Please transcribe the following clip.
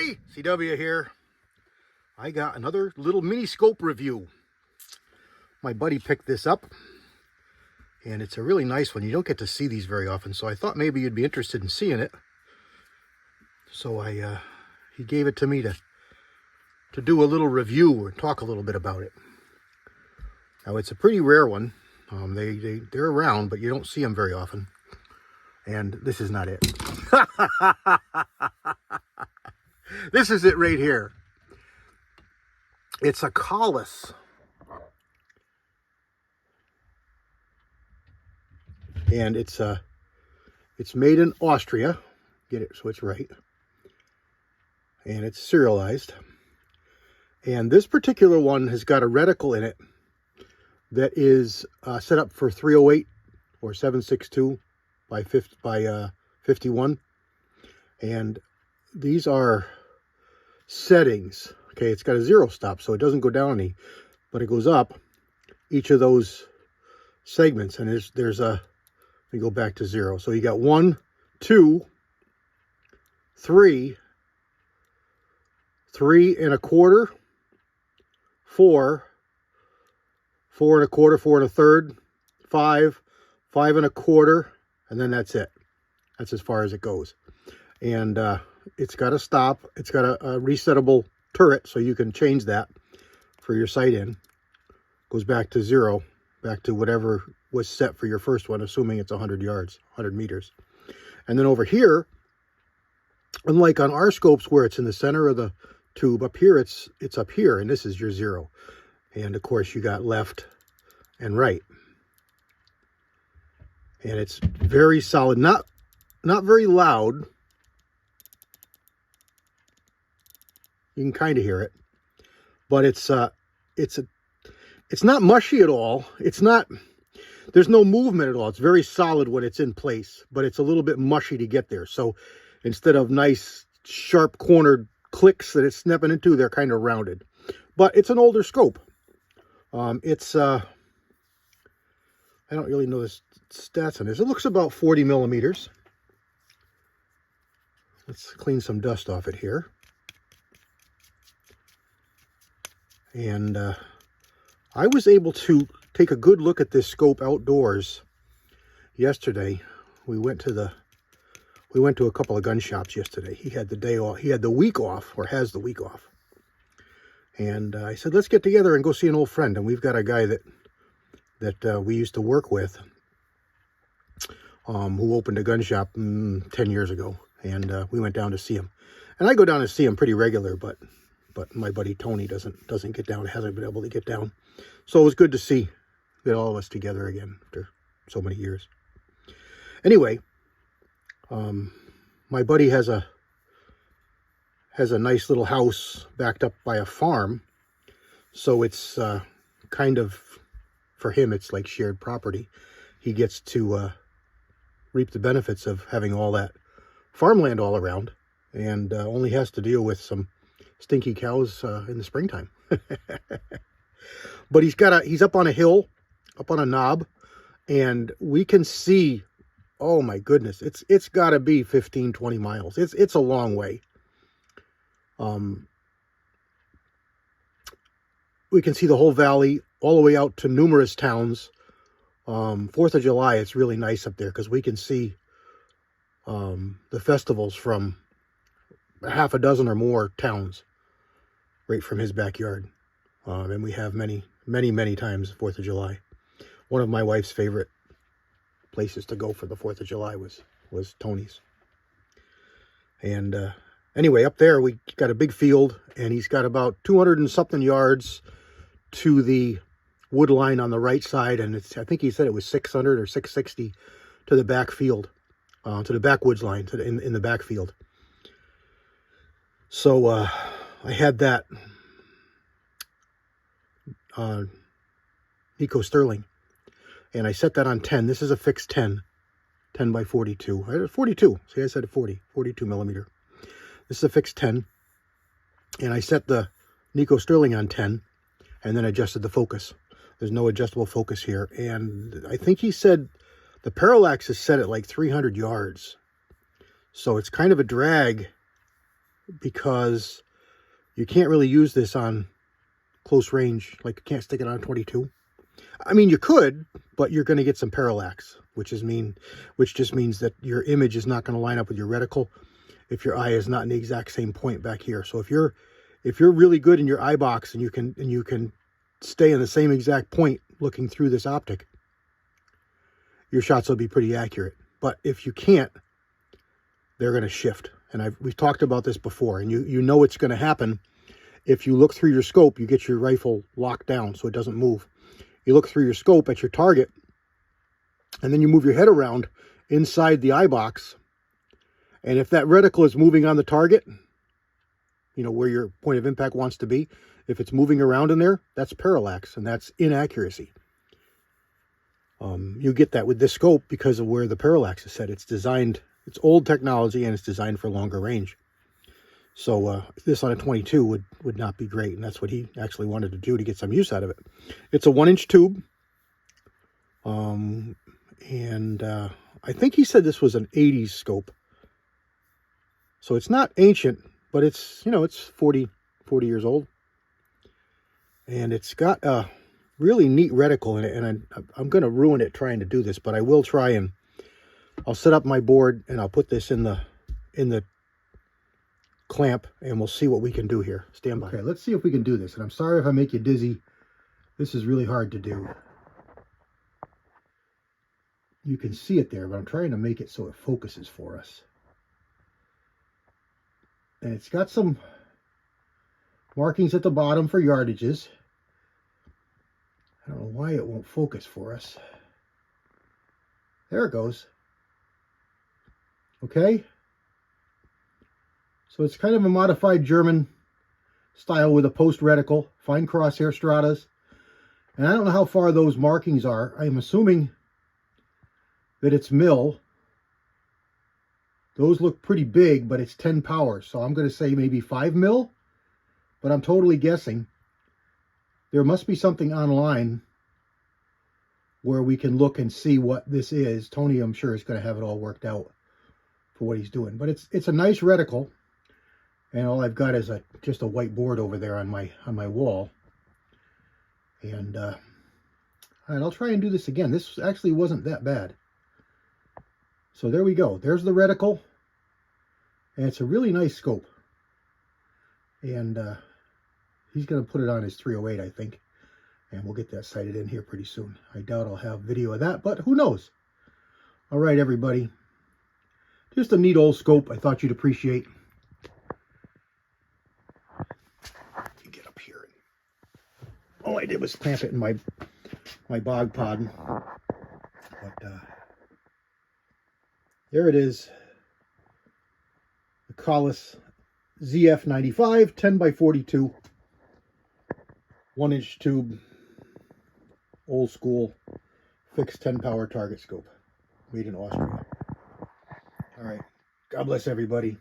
everybody, CW here. I got another little mini scope review. My buddy picked this up and it's a really nice one. You don't get to see these very often, so I thought maybe you'd be interested in seeing it. So he gave it to me to do a little review and talk a little bit about it. Now it's a pretty rare one. They're around, but you don't see them very often. And this is not it. This is it right here. It's a KAHLES. And it's made in Austria. Get it so it's right. And it's serialized. And this particular one has got a reticle in it that is set up for 308 or 762 by 51. And these are settings. Okay, it's got a zero stop, so it doesn't go down any, but it goes up each of those segments. And there's a, let me go back to zero. So you got 1, 2, 3, 3 1/4, 4, 4 1/4, 4 1/3, 5, 5 1/4, and then that's it. That's as far as it goes. And it's got a stop. It's got a resettable turret, so you can change that for your sight in. Goes back to zero, back to whatever was set for your first one, assuming it's 100 yards, 100 meters. And then over here, unlike on our scopes where it's in the center of the tube, up here it's up here, and this is your zero. And of course you got left and right. And it's very solid, not very loud. You can kind of hear it, but it's not mushy at all. There's no movement at all. It's very solid when it's in place, but it's a little bit mushy to get there. So instead of nice, sharp cornered clicks that it's snapping into, they're kind of rounded. But it's an older scope. I don't really know the stats on this. It looks about 40 millimeters. Let's clean some dust off it here. And I was able to take a good look at this scope outdoors yesterday. We went to a couple of gun shops yesterday. He had the day off. He had the week off, or has the week off. And I said, let's get together and go see an old friend. And we've got a guy that we used to work with, who opened a gun shop 10 years ago. And we went down to see him. And I go down to see him pretty regular, but my buddy Tony doesn't get down, hasn't been able to get down. So it was good to get all of us together again after so many years. Anyway, my buddy has a nice little house backed up by a farm. So it's kind of, for him, it's like shared property. He gets to reap the benefits of having all that farmland all around, and only has to deal with some stinky cows in the springtime. But he's up on a hill, up on a knob, and we can see, oh my goodness, it's got to be 15, 20 miles. It's a long way. We can see the whole valley all the way out to numerous towns. 4th of July, it's really nice up there because we can see the festivals from half a dozen or more towns right from his backyard. And we have many, many, many times 4th of July. One of my wife's favorite places to go for the 4th of July was Tony's. And anyway, up there we got a big field, and he's got about 200 and something yards to the wood line on the right side, and I think he said it was 600 or 660 to the back field, to the backwoods line, in the backfield. So I had that Nico Sterling, and I set that on 10. This is a fixed 10 by 42. I had 42. See, I said 42 millimeter. This is a fixed 10, and I set the Nico Sterling on 10, and then adjusted the focus. There's no adjustable focus here, and I think he said the Parallax is set at like 300 yards. So it's kind of a drag because you can't really use this on close range. Like, you can't stick it on 22. I mean, you could, but you're going to get some parallax, which just means that your image is not going to line up with your reticle if your eye is not in the exact same point back here. So if you're really good in your eye box and you can stay in the same exact point looking through this optic, your shots will be pretty accurate. But if you can't, they're going to shift. And we've talked about this before, and you know it's going to happen. If you look through your scope, you get your rifle locked down so it doesn't move. You look through your scope at your target, and then you move your head around inside the eye box. And if that reticle is moving on the target, you know, where your point of impact wants to be, if it's moving around in there, that's parallax, and that's inaccuracy. You get that with this scope because of where the parallax is set. It's designed, it's old technology, and it's designed for longer range. So this on a 22 would not be great, and that's what he actually wanted to do to get some use out of it. It's a 1-inch tube, and I think he said this was an 80s scope. So it's not ancient, but it's, you know, it's 40 years old. And it's got a really neat reticle in it, and I'm going to ruin it trying to do this, but I will try, and I'll set up my board and I'll put this in the clamp, and we'll see what we can do here. Stand by. Okay, let's see if we can do this. And I'm sorry if I make you dizzy. This is really hard to do. You can see it there, but I'm trying to make it so it focuses for us. And it's got some markings at the bottom for yardages. I don't know why it won't focus for us. There it goes. Okay. So it's kind of a modified German style with a post reticle, fine crosshair stratas. And I don't know how far those markings are. I'm assuming that it's mil. Those look pretty big, but it's 10 power. So I'm going to say maybe 5 mil, but I'm totally guessing. There must be something online where we can look and see what this is. Tony, I'm sure, is going to have it all worked out for what he's doing. But it's a nice reticle. And all I've got is just a white board over there on my wall. And all right, I'll try and do this again. This actually wasn't that bad. So there we go. There's the reticle. And it's a really nice scope. And he's going to put it on his 308, I think. And we'll get that sighted in here pretty soon. I doubt I'll have video of that, but who knows? All right, everybody. Just a neat old scope I thought you'd appreciate. Get up here. All I did was clamp it in my bog pod. But there it is. The KAHLES ZF-95 10x42 1-inch tube, old school, fixed 10 power target scope, made in Austria. All right. God bless everybody.